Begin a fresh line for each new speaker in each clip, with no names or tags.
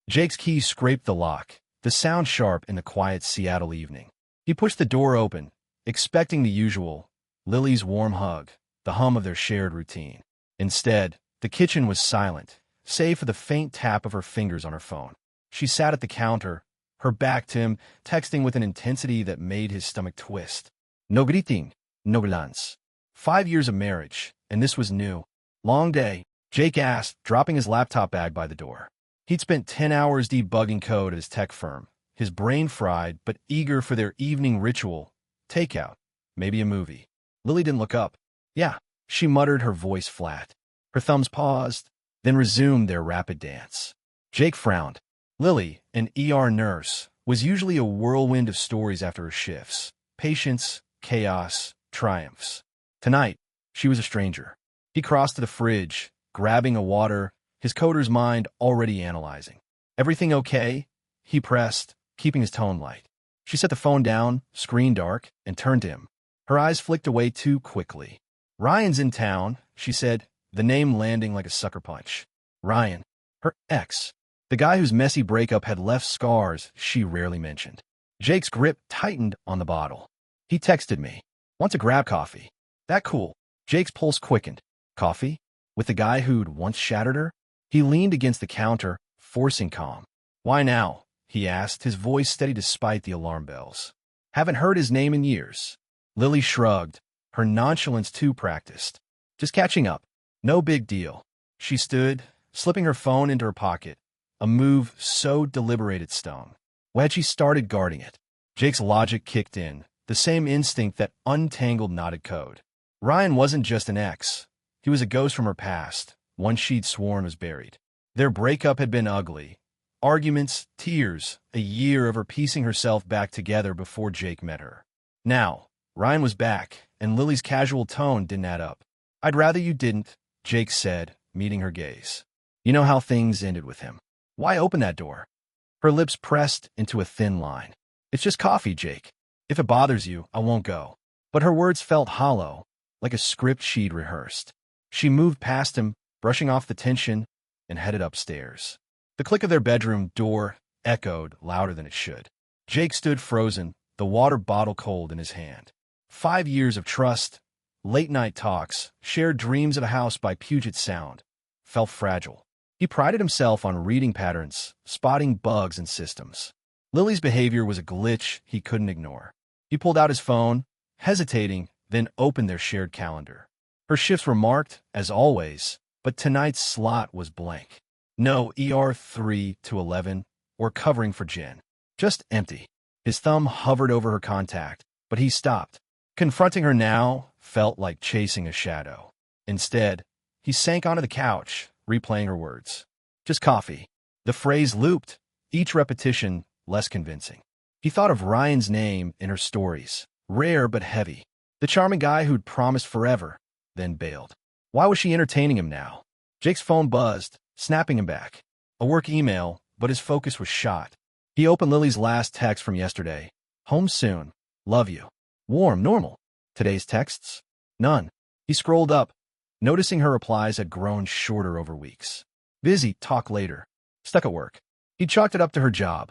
Jake's key scraped the lock, the sound sharp in the quiet Seattle evening. He pushed the door open, expecting the usual, Lily's warm hug, the hum of their shared routine. Instead, the kitchen was silent, save for the faint tap of her fingers on her phone. She sat at the counter, her back to him, texting with an intensity that made his stomach twist. No greeting, no glance. 5 years of marriage, and this was new. Long day, Jake asked, dropping his laptop bag by the door. He'd spent 10 hours debugging code at his tech firm, his brain fried but eager for their evening ritual. Takeout, maybe a movie. Lily didn't look up. Yeah, she muttered, her voice flat. Her thumbs paused, then resumed their rapid dance. Jake frowned. Lily, an ER nurse, was usually a whirlwind of stories after her shifts. Patience, chaos, triumphs. Tonight, she was a stranger. He crossed to the fridge, grabbing a water, his coder's mind already analyzing. Everything okay? He pressed, keeping his tone light. She set the phone down, screen dark, and turned to him. Her eyes flicked away too quickly. Ryan's in town, she said, the name landing like a sucker punch. Ryan, her ex. The guy whose messy breakup had left scars she rarely mentioned. Jake's grip tightened on the bottle. He texted me. Want to grab coffee? That cool. Jake's pulse quickened. Coffee? With the guy who'd once shattered her? He leaned against the counter, forcing calm. Why now? He asked, his voice steady despite the alarm bells. Haven't heard his name in years. Lily shrugged, her nonchalance too practiced. Just catching up. No big deal. She stood, slipping her phone into her pocket, a move so deliberate it stung. Why had she started guarding it? Jake's logic kicked in, the same instinct that untangled knotted code. Ryan wasn't just an ex. He was a ghost from her past, one she'd sworn was buried. Their breakup had been ugly. Arguments, tears, a year of her piecing herself back together before Jake met her. Now, Ryan was back, and Lily's casual tone didn't add up. I'd rather you didn't, Jake said, meeting her gaze. You know how things ended with him. Why open that door? Her lips pressed into a thin line. It's just coffee, Jake. If it bothers you, I won't go. But her words felt hollow, like a script she'd rehearsed. She moved past him, brushing off the tension, and headed upstairs. The click of their bedroom door echoed louder than it should. Jake stood frozen, the water bottle cold in his hand. 5 years of trust, late-night talks, shared dreams of a house by Puget Sound, felt fragile. He prided himself on reading patterns, spotting bugs in systems. Lily's behavior was a glitch he couldn't ignore. He pulled out his phone, hesitating, then opened their shared calendar. Her shifts were marked, as always, but tonight's slot was blank. No ER 3 to 11 or covering for Jen. Just empty. His thumb hovered over her contact, but he stopped. Confronting her now felt like chasing a shadow. Instead, he sank onto the couch, replaying her words. Just coffee. The phrase looped, each repetition less convincing. He thought of Ryan's name in her stories, rare but heavy. The charming guy who'd promised forever, then bailed. Why was she entertaining him now? Jake's phone buzzed, snapping him back. A work email, but his focus was shot. He opened Lily's last text from yesterday. Home soon. Love you. Warm, normal. Today's texts? None. He scrolled up, noticing her replies had grown shorter over weeks. Busy, talk later. Stuck at work. He chalked it up to her job.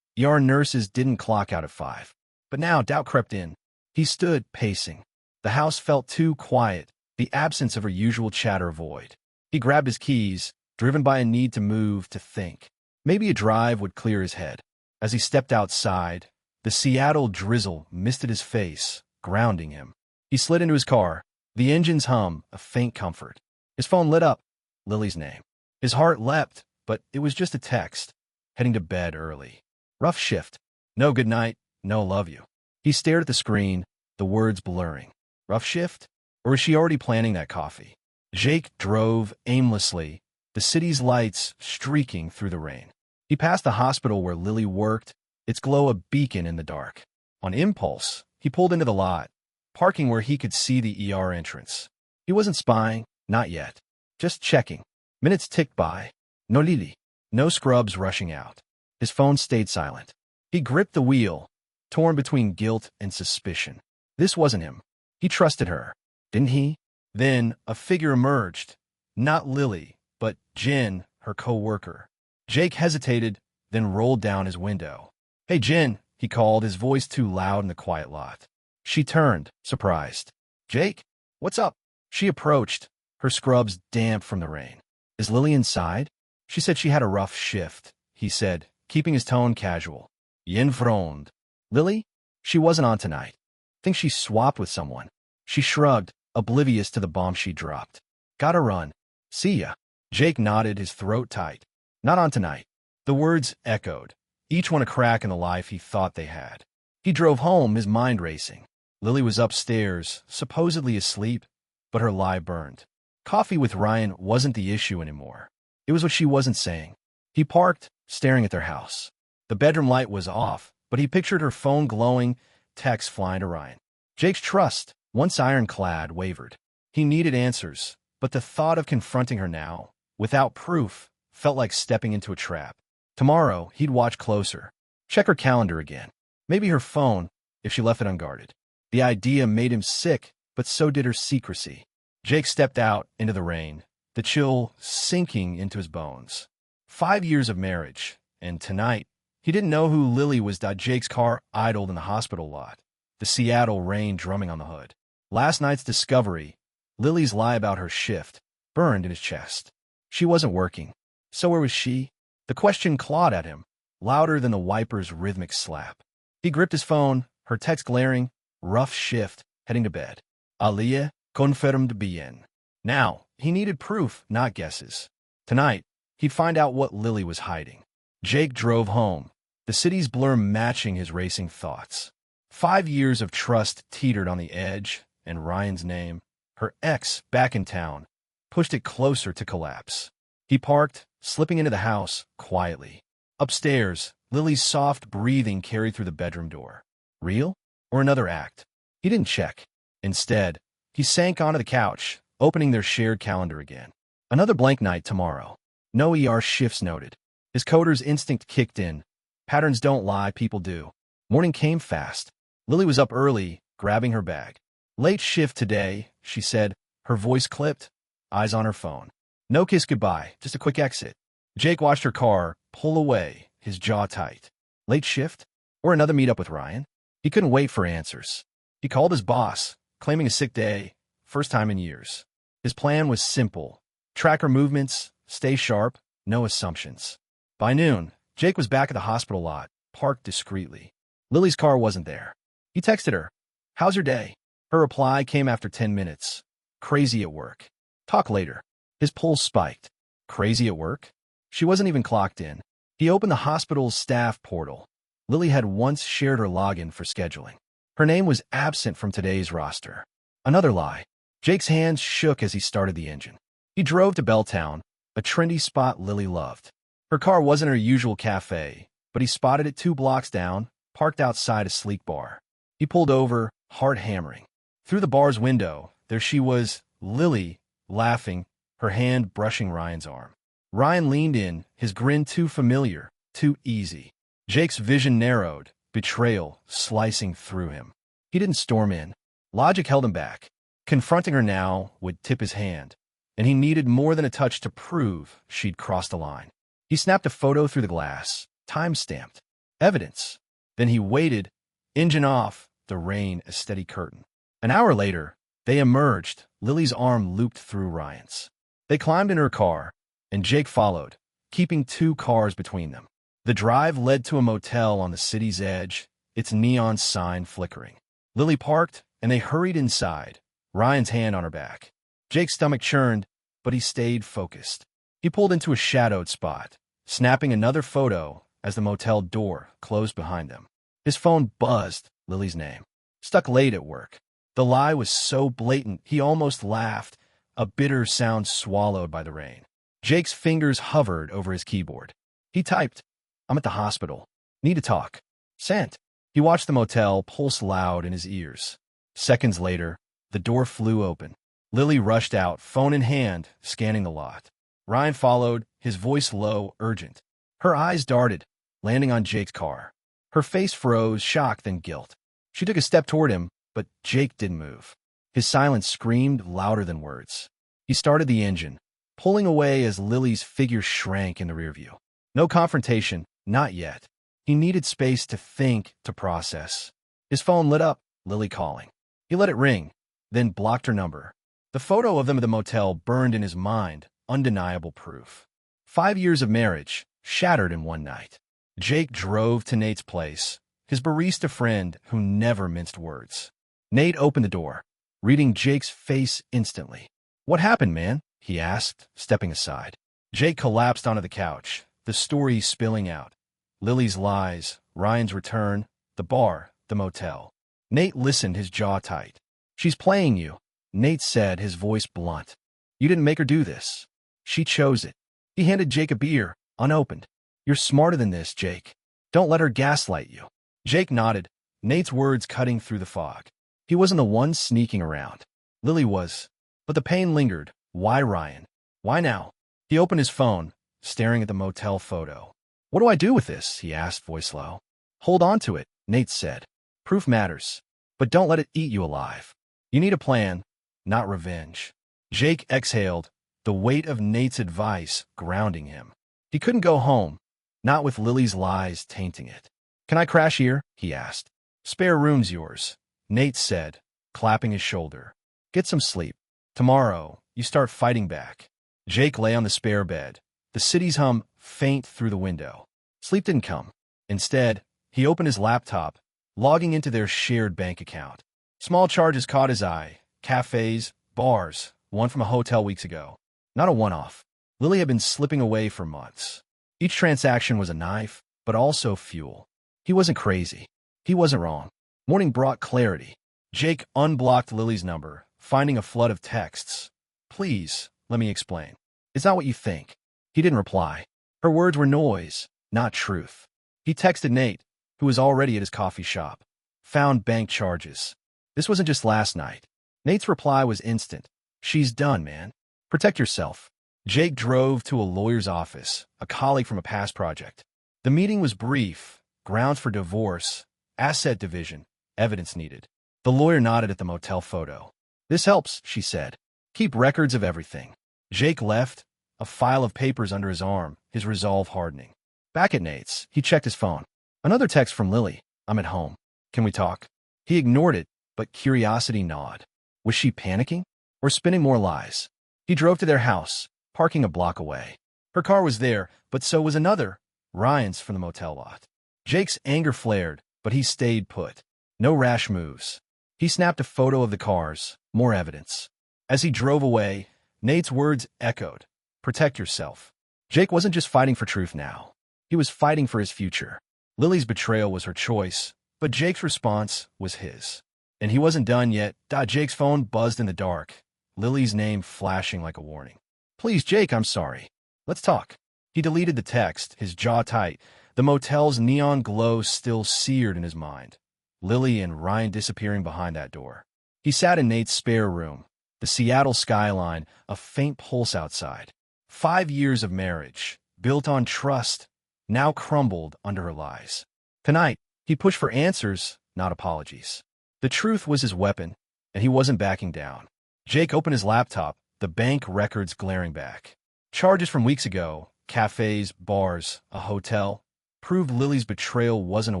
ER nurses didn't clock out at 5. But now doubt crept in. He stood, pacing. The house felt too quiet, the absence of her usual chatter a void. He grabbed his keys, driven by a need to move, to think. Maybe a drive would clear his head. As he stepped outside, the Seattle drizzle misted his face, grounding him. He slid into his car, the engine's hum a faint comfort. His phone lit up. Lily's name. His heart leapt, but it was just a text. Heading to bed early. Rough shift. No good night, no love you. He stared at the screen, the words blurring. Rough shift? Or was she already planning that coffee? Jake drove aimlessly, the city's lights streaking through the rain. He passed the hospital where Lily worked, its glow a beacon in the dark. On impulse, he pulled into the lot, parking where he could see the ER entrance. He wasn't spying, not yet. Just checking. Minutes ticked by. No Lily. No scrubs rushing out. His phone stayed silent. He gripped the wheel, torn between guilt and suspicion. This wasn't him. He trusted her, didn't he? Then a figure emerged. Not Lily, but Jen, her co-worker. Jake hesitated, then rolled down his window. "Hey, Jen," he called, his voice too loud in the quiet lot. She turned, surprised. "Jake? What's up?" She approached, her scrubs damp from the rain. "Is Lily inside?" She said she had a rough shift, he said, keeping his tone casual. "Yen frowned." "Lily? She wasn't on tonight. Think she swapped with someone." She shrugged, oblivious to the bomb she dropped. "Gotta run. See ya." Jake nodded, his throat tight. "Not on tonight." The words echoed, each one a crack in the life he thought they had. He drove home, his mind racing. Lily was upstairs, supposedly asleep, but her lie burned. Coffee with Ryan wasn't the issue anymore. It was what she wasn't saying. He parked, staring at their house. The bedroom light was off, but he pictured her phone glowing, texts flying to Ryan. Jake's trust, once ironclad, wavered. He needed answers, but the thought of confronting her now, without proof, felt like stepping into a trap. Tomorrow, he'd watch closer. Check her calendar again. Maybe her phone, if she left it unguarded. The idea made him sick, but so did her secrecy. Jake stepped out into the rain, the chill sinking into his bones. 5 years of marriage, and tonight, he didn't know who Lily was. Jake's car idled in the hospital lot, the Seattle rain drumming on the hood. Last night's discovery, Lily's lie about her shift, burned in his chest. She wasn't working. So where was she? The question clawed at him, louder than the wiper's rhythmic slap. He gripped his phone, her text glaring, rough shift, heading to bed. Alia confirmed bien. Now, he needed proof, not guesses. Tonight, he'd find out what Lily was hiding. Jake drove home, the city's blur matching his racing thoughts. 5 years of trust teetered on the edge, and Ryan's name, her ex back in town, pushed it closer to collapse. He parked, slipping into the house, quietly. Upstairs, Lily's soft breathing carried through the bedroom door. Real? Or another act? He didn't check. Instead, he sank onto the couch, opening their shared calendar again. Another blank night tomorrow. No ER shifts noted. His coder's instinct kicked in. Patterns don't lie, people do. Morning came fast. Lily was up early, grabbing her bag. "Late shift today," she said, her voice clipped, eyes on her phone. No kiss goodbye, just a quick exit. Jake watched her car pull away, his jaw tight. Late shift? Or another meetup with Ryan? He couldn't wait for answers. He called his boss, claiming a sick day, first time in years. His plan was simple. Track her movements, stay sharp, no assumptions. By noon, Jake was back at the hospital lot, parked discreetly. Lily's car wasn't there. He texted her, "How's your day?" Her reply came after 10 minutes. "Crazy at work. Talk later." His pulse spiked. Crazy at work? She wasn't even clocked in. He opened the hospital's staff portal. Lily had once shared her login for scheduling. Her name was absent from today's roster. Another lie. Jake's hands shook as he started the engine. He drove to Belltown, a trendy spot Lily loved. Her car wasn't her usual cafe, but he spotted it 2 blocks down, parked outside a sleek bar. He pulled over, heart hammering. Through the bar's window, there she was, Lily, laughing, her hand brushing Ryan's arm. Ryan leaned in, his grin too familiar, too easy. Jake's vision narrowed, betrayal slicing through him. He didn't storm in. Logic held him back. Confronting her now would tip his hand, and he needed more than a touch to prove she'd crossed the line. He snapped a photo through the glass, time-stamped. Evidence. Then he waited, engine off, the rain a steady curtain. An hour later, they emerged, Lily's arm looped through Ryan's. They climbed in her car, and Jake followed, keeping 2 cars between them. The drive led to a motel on the city's edge, its neon sign flickering. Lily parked, and they hurried inside, Ryan's hand on her back. Jake's stomach churned, but he stayed focused. He pulled into a shadowed spot, snapping another photo as the motel door closed behind them. His phone buzzed, Lily's name. Stuck late at work. The lie was so blatant he almost laughed, a bitter sound swallowed by the rain. Jake's fingers hovered over his keyboard. He typed, "I'm at the hospital. Need to talk." Sent. He watched the motel pulse loud in his ears. Seconds later, the door flew open. Lily rushed out, phone in hand, scanning the lot. Ryan followed, his voice low, urgent. Her eyes darted, landing on Jake's car. Her face froze, shock then guilt. She took a step toward him, but Jake didn't move. His silence screamed louder than words. He started the engine, pulling away as Lily's figure shrank in the rearview. No confrontation, Not yet. He needed space to think, to process. His phone lit up, Lily calling. He let it ring, then blocked her number. The photo of them at the motel burned in his mind, undeniable proof. 5 years of marriage, shattered in one night. Jake drove to Nate's place, his barista friend who never minced words. Nate opened the door, reading Jake's face instantly. "What happened, man?" he asked, stepping aside. Jake collapsed onto the couch, the story spilling out. Lily's lies, Ryan's return, the bar, the motel. Nate listened, his jaw tight. "She's playing you," Nate said, his voice blunt. "You didn't make her do this. She chose it." He handed Jake a beer, unopened. "You're smarter than this, Jake. Don't let her gaslight you." Jake nodded, Nate's words cutting through the fog. He wasn't the one sneaking around. Lily was. But the pain lingered. Why Ryan? Why now? He opened his phone, staring at the motel photo. "What do I do with this?" he asked, voice low. "Hold on to it," Nate said. "Proof matters, but don't let it eat you alive. You need a plan, not revenge." Jake exhaled, the weight of Nate's advice grounding him. He couldn't go home, not with Lily's lies tainting it. "Can I crash here?" he asked. "Spare room's yours," Nate said, clapping his shoulder. "Get some sleep. Tomorrow, you start fighting back." Jake lay on the spare bed, the city's hum faint through the window. Sleep didn't come. Instead, he opened his laptop, logging into their shared bank account. Small charges caught his eye. Cafes, bars, one from a hotel weeks ago. Not a one-off. Lily had been slipping away for months. Each transaction was a knife, but also fuel. He wasn't crazy. He wasn't wrong. Morning brought clarity. Jake unblocked Lily's number, finding a flood of texts. "Please, let me explain. It's not what you think." He didn't reply. Her words were noise, not truth. He texted Nate, who was already at his coffee shop. "Found bank charges." This wasn't just last night. Nate's reply was instant. "She's done, man. Protect yourself." Jake drove to a lawyer's office, a colleague from a past project. The meeting was brief. Grounds for divorce, asset division, evidence needed. The lawyer nodded at the motel photo. "This helps," she said. "Keep records of everything." Jake left, a file of papers under his arm, his resolve hardening. Back at Nate's, he checked his phone. Another text from Lily. "I'm at home. Can we talk?" He ignored it, but curiosity gnawed. Was she panicking or spinning more lies? He drove to their house, parking a block away. Her car was there, but so was another, Ryan's, from the motel lot. Jake's anger flared, but he stayed put. No rash moves. He snapped a photo of the cars, more evidence. As he drove away, Nate's words echoed. "Protect yourself." Jake wasn't just fighting for truth now. He was fighting for his future. Lily's betrayal was her choice, but Jake's response was his. And he wasn't done yet. Jake's phone buzzed in the dark, Lily's name flashing like a warning. "Please, Jake, I'm sorry. Let's talk." He deleted the text, his jaw tight, the motel's neon glow still seared in his mind. Lily and Ryan disappearing behind that door. He sat in Nate's spare room, the Seattle skyline, a faint pulse outside. 5 years of marriage, built on trust, now crumbled under her lies. Tonight, he pushed for answers, not apologies. The truth was his weapon, and he wasn't backing down. Jake opened his laptop, the bank records glaring back. Charges from weeks ago, cafes, bars, a hotel, proved Lily's betrayal wasn't a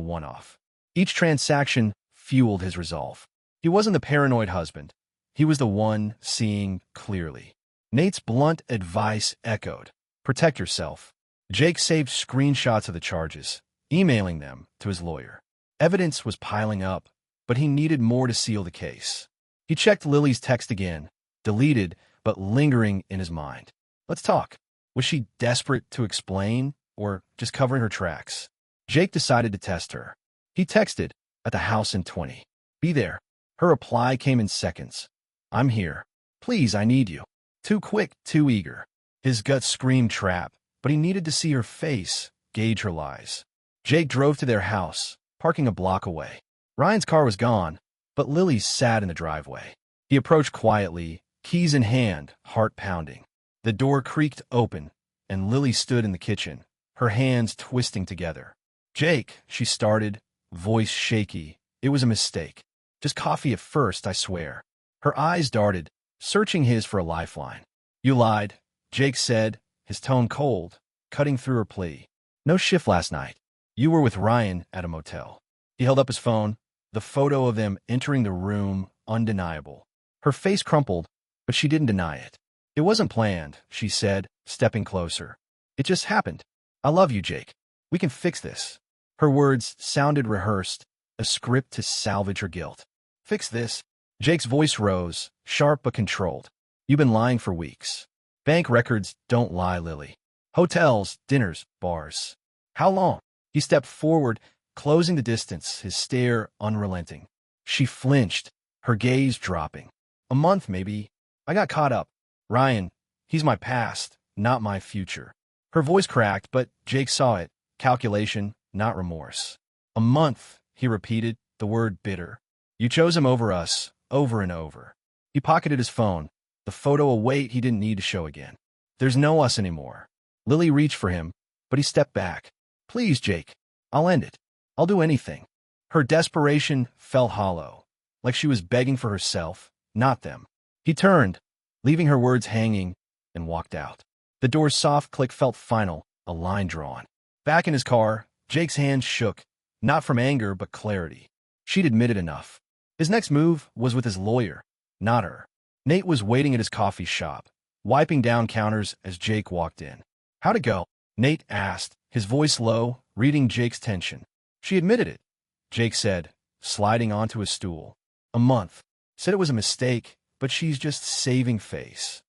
one-off. Each transaction fueled his resolve. He wasn't the paranoid husband. He was the one seeing clearly. Nate's blunt advice echoed. "Protect yourself." Jake saved screenshots of the charges, emailing them to his lawyer. Evidence was piling up, but he needed more to seal the case. He checked Lily's text again, deleted but lingering in his mind. Let's talk. Was she desperate to explain, or just covering her tracks? Jake decided to test her. He texted, "At the house in 20. Be there." Her reply came in seconds. "I'm here. Please, I need you." Too quick, too eager. His gut screamed trap, but he needed to see her face, gauge her lies. Jake drove to their house, parking a block away. Ryan's car was gone, but Lily sat in the driveway. He approached quietly, keys in hand, heart pounding. The door creaked open, and Lily stood in the kitchen, her hands twisting together. "Jake," she started, voice shaky. "It was a mistake. Just coffee at first, I swear." Her eyes darted, searching his for a lifeline. "You lied," Jake said, his tone cold, cutting through her plea. No shift last night. You were with Ryan at a motel. He held up his phone, the photo of them entering the room undeniable. Her face crumpled, but she didn't deny it. It wasn't planned, she said, stepping closer. It just happened. I love you, Jake. We can fix this. Her words sounded rehearsed, a script to salvage her guilt. Fix this? Jake's voice rose, sharp but controlled. You've been lying for weeks. Bank records don't lie, Lily. Hotels, dinners, bars. How long? He stepped forward, closing the distance, his stare unrelenting. She flinched, her gaze dropping. A month, maybe. I got caught up. Ryan, he's my past, not my future. Her voice cracked, but Jake saw it. Calculation, not remorse. A month, he repeated, the word bitter. You chose him over us, over and over. He pocketed his phone, the photo a weight he didn't need to show again. There's no us anymore. Lily reached for him, but he stepped back. Please, Jake, I'll end it. I'll do anything. Her desperation felt hollow, like she was begging for herself, not them. He turned, leaving her words hanging, and walked out. The door's soft click felt final, a line drawn. Back in his car, Jake's hands shook, not from anger but clarity. She'd admitted enough. His next move was with his lawyer, not her. Nate was waiting at his coffee shop, wiping down counters as Jake walked in. How'd it go? Nate asked, his voice low, reading Jake's tension. She admitted it, Jake said, sliding onto his stool. A month. Said it was a mistake, but she's just saving face.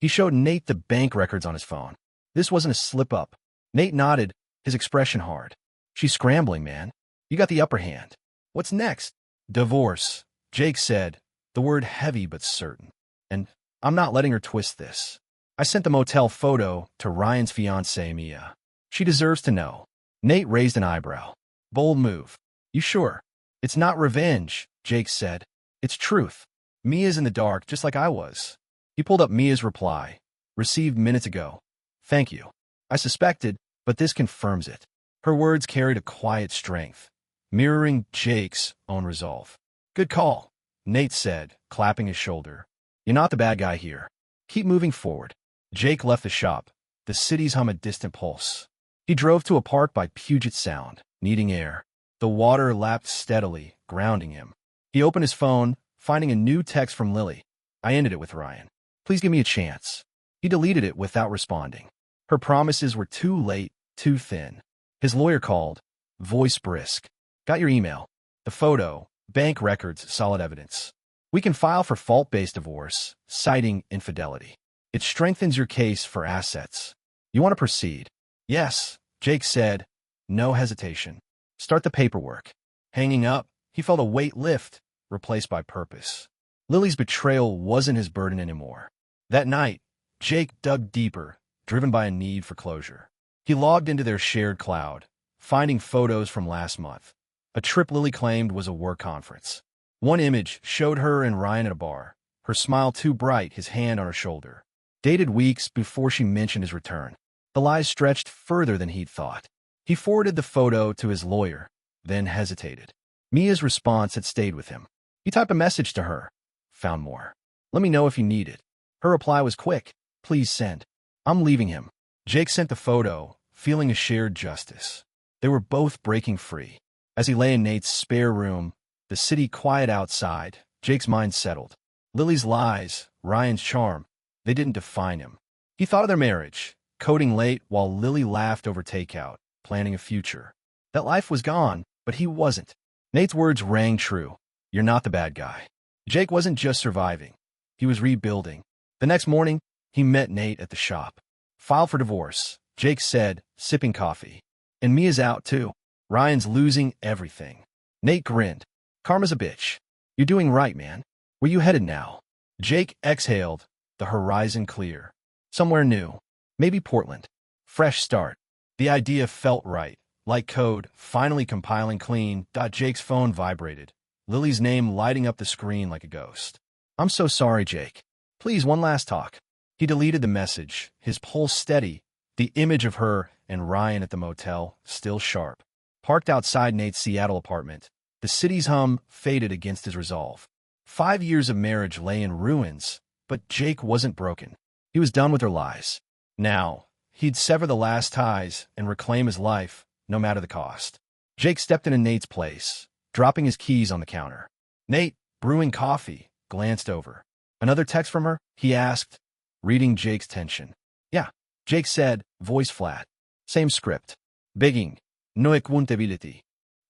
He showed Nate the bank records on his phone. This wasn't a slip-up. Nate nodded, his expression hard. She's scrambling, man. You got the upper hand. What's next? Divorce, Jake said, the word heavy but certain. And I'm not letting her twist this. I sent the motel photo to Ryan's fiancée, Mia. She deserves to know. Nate raised an eyebrow. Bold move. You sure? It's not revenge, Jake said. It's truth. Mia's in the dark, just like I was. He pulled up Mia's reply. Received minutes ago. Thank you. I suspected, but this confirms it. Her words carried a quiet strength, mirroring Jake's own resolve. Good call, Nate said, clapping his shoulder. You're not the bad guy here. Keep moving forward. Jake left the shop, the city's hum a distant pulse. He drove to a park by Puget Sound, needing air. The water lapped steadily, grounding him. He opened his phone, finding a new text from Lily. I ended it with Ryan. Please give me a chance. He deleted it without responding. Her promises were too late, too thin. His lawyer called, voice brisk. Got your email. The photo, bank records, solid evidence. We can file for fault-based divorce, citing infidelity. It strengthens your case for assets. You want to proceed? Yes, Jake said, no hesitation. Start the paperwork. Hanging up, he felt a weight lift, replaced by purpose. Lily's betrayal wasn't his burden anymore. That night, Jake dug deeper, driven by a need for closure. He logged into their shared cloud, finding photos from last month. A trip Lily claimed was a work conference. One image showed her and Ryan at a bar, her smile too bright, his hand on her shoulder. Dated weeks before she mentioned his return. The lies stretched further than he'd thought. He forwarded the photo to his lawyer, then hesitated. Mia's response had stayed with him. He typed a message to her. Found more. Let me know if you need it. Her reply was quick. Please send. I'm leaving him. Jake sent the photo, feeling a shared justice. They were both breaking free. As he lay in Nate's spare room, the city quiet outside, Jake's mind settled. Lily's lies, Ryan's charm, they didn't define him. He thought of their marriage, coding late while Lily laughed over takeout, planning a future. That life was gone, but he wasn't. Nate's words rang true. You're not the bad guy. Jake wasn't just surviving. He was rebuilding. The next morning, he met Nate at the shop. File for divorce, Jake said, sipping coffee. And Mia's out, too. Ryan's losing everything. Nate grinned. Karma's a bitch. You're doing right, man. Where you headed now? Jake exhaled, the horizon clear. Somewhere new. Maybe Portland. Fresh start. The idea felt right. Like code, finally compiling clean. Jake's phone vibrated. Lily's name lighting up the screen like a ghost. I'm so sorry, Jake. Please, one last talk. He deleted the message, his pulse steady, the image of her and Ryan at the motel still sharp. Parked outside Nate's Seattle apartment, the city's hum faded against his resolve. 5 years of marriage lay in ruins, but Jake wasn't broken. He was done with her lies. Now, he'd sever the last ties and reclaim his life, no matter the cost. Jake stepped into Nate's place, dropping his keys on the counter. Nate, brewing coffee, glanced over. Another text from her? He asked, reading Jake's tension. Yeah, Jake said, voice flat. Same script. Begging. No accountability.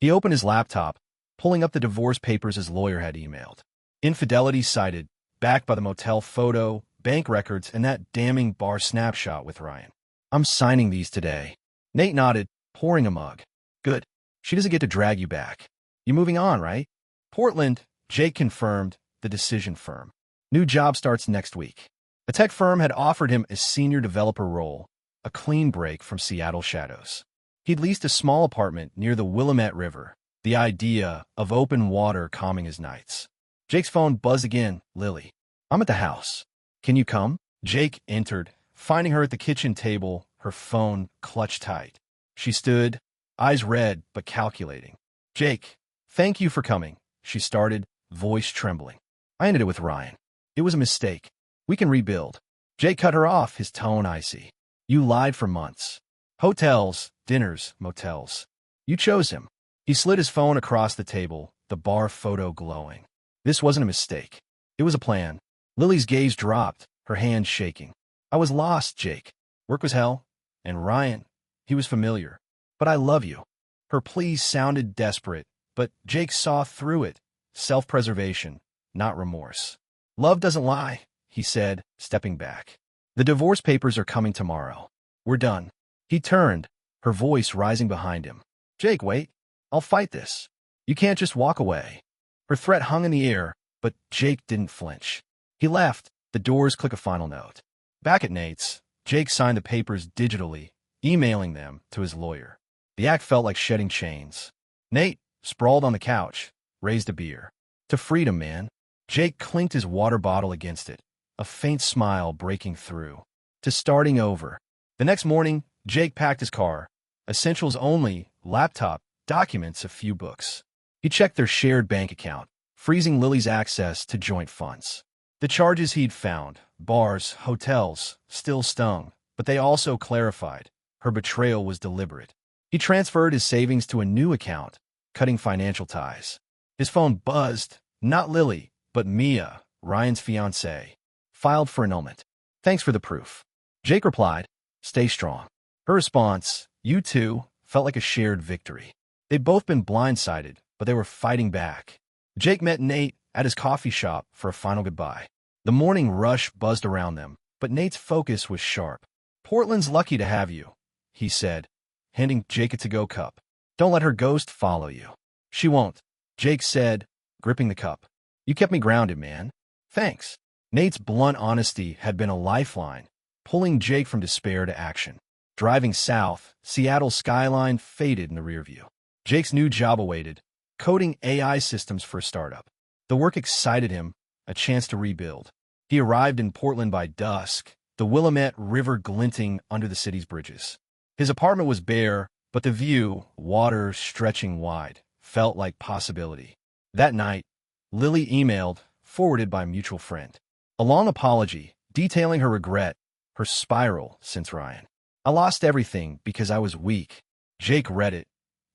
He opened his laptop, pulling up the divorce papers his lawyer had emailed. Infidelity cited, backed by the motel photo, bank records, and that damning bar snapshot with Ryan. I'm signing these today. Nate nodded, pouring a mug. Good. She doesn't get to drag you back. You moving on, right? Portland, Jake confirmed, the decision firm. New job starts next week. A tech firm had offered him a senior developer role, a clean break from Seattle shadows. He'd leased a small apartment near the Willamette River, the idea of open water calming his nights. Jake's phone buzzed again. Lily. I'm at the house. Can you come? Jake entered, finding her at the kitchen table, her phone clutched tight. She stood, eyes red but calculating. Jake, thank you for coming, she started, voice trembling. I ended it with Ryan. It was a mistake. We can rebuild. Jake cut her off, his tone icy. You lied for months. Hotels, dinners, motels. You chose him. He slid his phone across the table, the bar photo glowing. This wasn't a mistake. It was a plan. Lily's gaze dropped, her hands shaking. I was lost, Jake. Work was hell. And Ryan, he was familiar. But I love you. Her pleas sounded desperate, but Jake saw through it. Self-preservation, not remorse. Love doesn't lie, he said, stepping back. The divorce papers are coming tomorrow. We're done. He turned, her voice rising behind him. Jake, wait. I'll fight this. You can't just walk away. Her threat hung in the air, but Jake didn't flinch. He left, the doors click a final note. Back at Nate's, Jake signed the papers digitally, emailing them to his lawyer. The act felt like shedding chains. Nate, sprawled on the couch, raised a beer. To freedom, man. Jake clinked his water bottle against it, a faint smile breaking through. To starting over. The next morning, Jake packed his car. Essentials only, laptop, documents, a few books. He checked their shared bank account, freezing Lily's access to joint funds. The charges he'd found, bars, hotels, still stung, but they also clarified her betrayal was deliberate. He transferred his savings to a new account, cutting financial ties. His phone buzzed, not Lily, but Mia, Ryan's fiancée, filed for annulment. Thanks for the proof. Jake replied, stay strong. Her response, you too, felt like a shared victory. They'd both been blindsided, but they were fighting back. Jake met Nate at his coffee shop for a final goodbye. The morning rush buzzed around them, but Nate's focus was sharp. Portland's lucky to have you, he said, handing Jake a to-go cup. Don't let her ghost follow you. She won't, Jake said, gripping the cup. You kept me grounded, man. Thanks. Nate's blunt honesty had been a lifeline, pulling Jake from despair to action. Driving south, Seattle's skyline faded in the rearview. Jake's new job awaited, coding AI systems for a startup. The work excited him, a chance to rebuild. He arrived in Portland by dusk, the Willamette River glinting under the city's bridges. His apartment was bare, but the view, water stretching wide, felt like possibility. That night, Lily emailed, forwarded by a mutual friend. A long apology, detailing her regret, her spiral since Ryan. I lost everything because I was weak. Jake read it,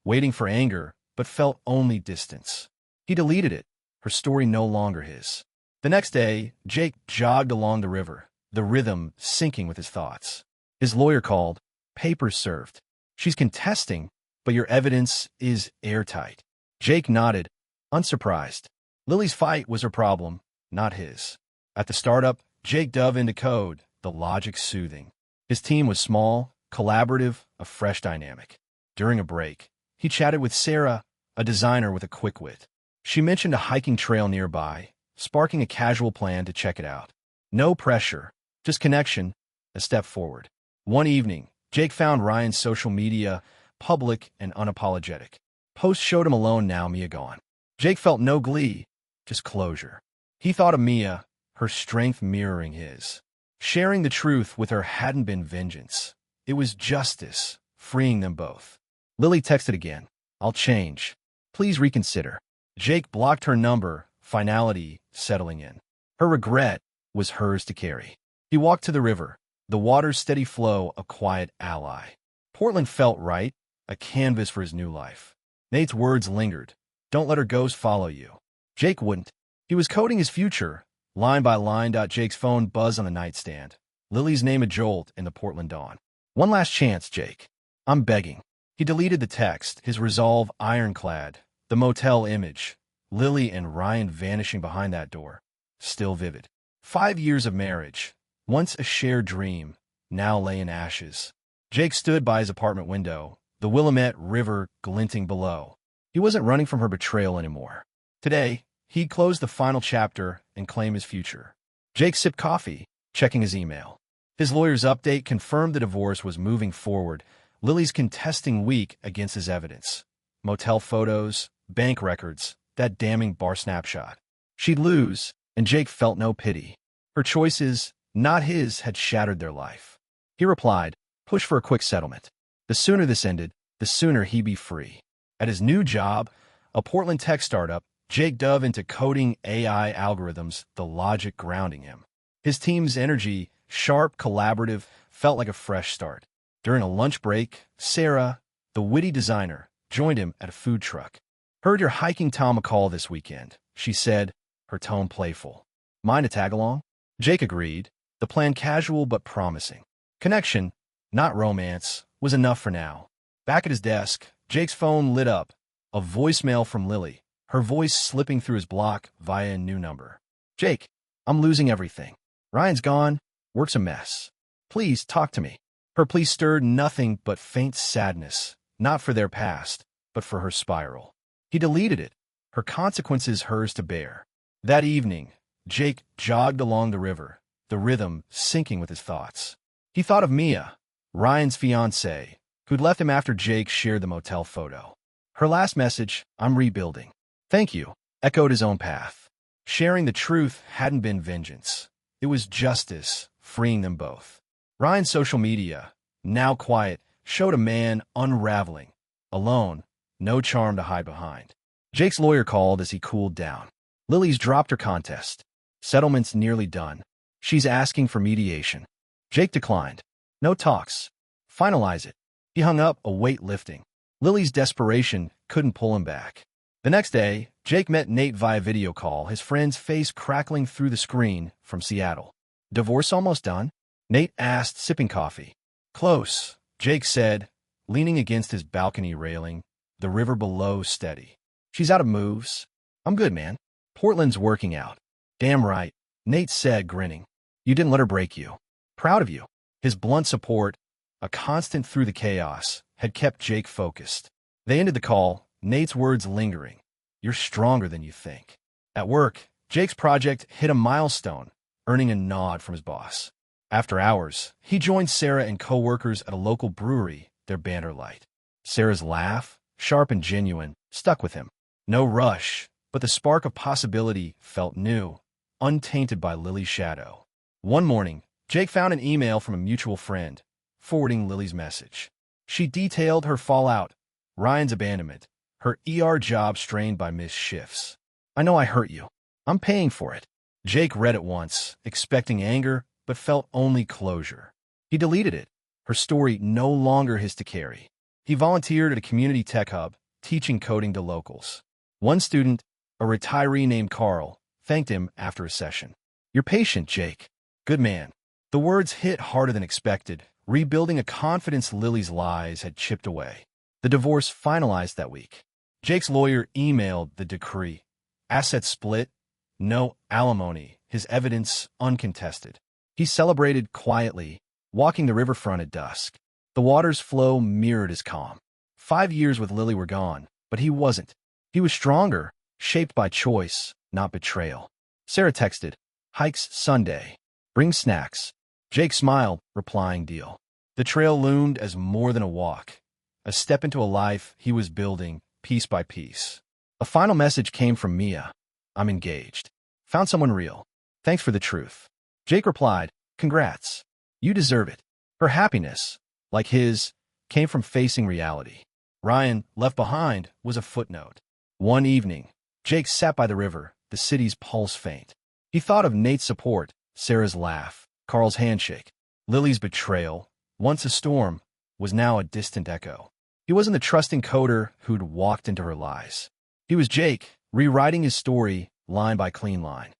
waiting for anger, but felt only distance. He deleted it, her story no longer his. The next day, Jake jogged along the river, the rhythm syncing with his thoughts. His lawyer called, papers served. She's contesting, but your evidence is airtight. Jake nodded, unsurprised. Lily's fight was her problem, not his. At the startup, Jake dove into code, the logic soothing. His team was small, collaborative, a fresh dynamic. During a break, he chatted with Sarah, a designer with a quick wit. She mentioned a hiking trail nearby, sparking a casual plan to check it out. No pressure, just connection, a step forward. One evening, Jake found Ryan's social media public and unapologetic. Posts showed him alone now, Mia gone. Jake felt no glee, just closure. He thought of Mia, her strength mirroring his. Sharing the truth with her hadn't been vengeance. It was justice, freeing them both. Lily texted again. I'll change. Please reconsider. Jake blocked her number, finality settling in. Her regret was hers to carry. He walked to the river, the water's steady flow a quiet ally. Portland felt right, a canvas for his new life. Nate's words lingered. Don't let her ghost follow you. Jake wouldn't. He was coding his future, line by line. Jake's phone buzzed on the nightstand. Lily's name a jolt in the Portland dawn. One last chance, Jake. I'm begging. He deleted the text, his resolve ironclad. The motel image. Lily and Ryan vanishing behind that door. Still vivid. 5 years of marriage. Once a shared dream, now lay in ashes. Jake stood by his apartment window, the Willamette River glinting below. He wasn't running from her betrayal anymore. Today, he'd close the final chapter and claim his future. Jake sipped coffee, checking his email. His lawyer's update confirmed the divorce was moving forward, Lily's contesting weak against his evidence. Motel photos, bank records, that damning bar snapshot. She'd lose, and Jake felt no pity. Her choices, not his, had shattered their life. He replied, push for a quick settlement. The sooner this ended, the sooner he'd be free. At his new job, a Portland tech startup, Jake dove into coding AI algorithms, the logic grounding him. His team's energy, sharp, collaborative, felt like a fresh start. During a lunch break, Sarah, the witty designer, joined him at a food truck. Heard you're hiking Tom McCall this weekend, she said, her tone playful. Mind a tag-along? Jake agreed, the plan casual but promising. Connection, not romance, was enough for now. Back at his desk, Jake's phone lit up, a voicemail from Lily, her voice slipping through his block via a new number. Jake, I'm losing everything. Ryan's gone, work's a mess. Please talk to me. Her plea stirred nothing but faint sadness, not for their past, but for her spiral. He deleted it, her consequences hers to bear. That evening, Jake jogged along the river, the rhythm syncing with his thoughts. He thought of Mia, Ryan's fiancée, who'd left him after Jake shared the motel photo. Her last message, I'm rebuilding. Thank you, echoed his own path. Sharing the truth hadn't been vengeance. It was justice, freeing them both. Ryan's social media, now quiet, showed a man unraveling, alone, no charm to hide behind. Jake's lawyer called as he cooled down. Lily's dropped her contest. Settlement's nearly done. She's asking for mediation. Jake declined. No talks. Finalize it. He hung up, a weight lifting. Lily's desperation couldn't pull him back. The next day, Jake met Nate via video call, his friend's face crackling through the screen from Seattle. Divorce almost done? Nate asked, sipping coffee. Close, Jake said, leaning against his balcony railing, the river below steady. She's out of moves. I'm good, man. Portland's working out. Damn right, Nate said, grinning. You didn't let her break you. Proud of you. His blunt support, a constant through the chaos, had kept Jake focused. They ended the call, Nate's words lingering. You're stronger than you think. At work, Jake's project hit a milestone, earning a nod from his boss. After hours, he joined Sarah and co-workers at a local brewery, their banter light. Sarah's laugh, sharp and genuine, stuck with him. No rush, but the spark of possibility felt new, untainted by Lily's shadow. One morning, Jake found an email from a mutual friend, forwarding Lily's message. She detailed her fallout, Ryan's abandonment, her ER job strained by missed shifts. I know I hurt you. I'm paying for it. Jake read it once, expecting anger, but felt only closure. He deleted it, her story no longer his to carry. He volunteered at a community tech hub, teaching coding to locals. One student, a retiree named Carl, thanked him after a session. You're patient, Jake. Good man. The words hit harder than expected, rebuilding a confidence Lily's lies had chipped away. The divorce finalized that week. Jake's lawyer emailed the decree. Assets split, no alimony, his evidence uncontested. He celebrated quietly, walking the riverfront at dusk. The water's flow mirrored his calm. 5 years with Lily were gone, but he wasn't. He was stronger, shaped by choice, not betrayal. Sarah texted, hikes Sunday. Bring snacks. Jake smiled, replying deal. The trail loomed as more than a walk, a step into a life he was building, piece by piece. A final message came from Mia. I'm engaged. Found someone real. Thanks for the truth. Jake replied, congrats. You deserve it. Her happiness, like his, came from facing reality. Ryan, left behind, was a footnote. One evening, Jake sat by the river, the city's pulse faint. He thought of Nate's support, Sarah's laugh, Carl's handshake. Lily's betrayal, once a storm, was now a distant echo. He wasn't the trusting coder who'd walked into her lies. He was Jake, rewriting his story line by clean line.